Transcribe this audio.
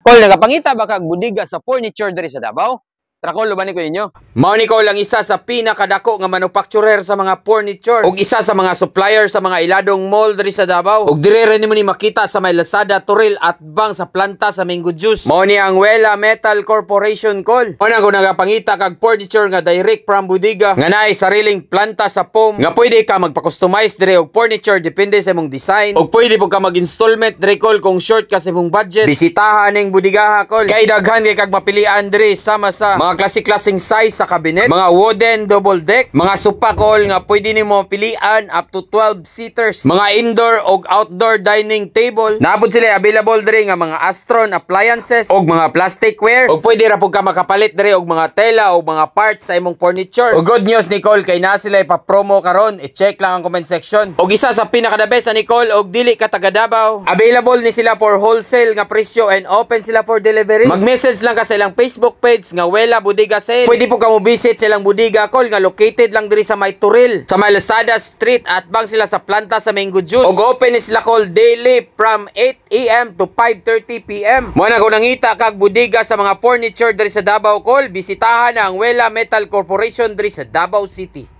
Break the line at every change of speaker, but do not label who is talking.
Kol, nagapangita ba kag budiga sa furniture diri sa Davao? Tara kol, lubanin ko ninyo. Mao ni Kol ang isa sa pinakadako nga manufacturer sa mga furniture ug isa sa mga supplier sa mga iladong mall diri sa Davao. Ug dire rin nimo ni makita sa may Lazada, Turil at bang sa planta sa Mango Juice. Mao ni ang Wela Metal Corporation Kol. Una ko nagapangita kag furniture nga direct from budiga nga naay sariling planta sa foam nga pwede ka magpa-customize dire og furniture depende sa imong design ug pwede pud ka mag-installment dire Kol kung short ka sa imong budget. Bisitahan ning budigaha Kol. Kay daghan kay kag mapilian dire sama sa mga klase-klaseng size sa cabinet, mga wooden double deck, mga sofa Kol nga pwede nimo pilian up to 12 seaters, mga indoor og outdoor dining table. Naabot sila available dire nga mga Astron appliances og mga plasticwares. Og pwede ra pud ka makapalit dire og mga tela o mga parts sa imong furniture. Og good news Nicole kay na sila ipa-promo karon, i-check lang ang comment section. Og isa sa pinaka-the best Nicole og dili ka taga Davao, available ni sila for wholesale nga presyo and open sila for delivery. Mag-message lang ka sa ilang Facebook page nga Wela Budiga Sale. Pwede po ka mo visit silang budiga Kol nga located lang diri sa may Turil, sa may Lazada Street at bang sila sa planta sa Mango Juice. Og open is sila Kol daily from 8 AM to 5:30 PM. Mo na ko nangita kag budiga sa mga furniture diri sa Davao Kol, bisitahan ang Wela Metal Corporation diri sa Davao City.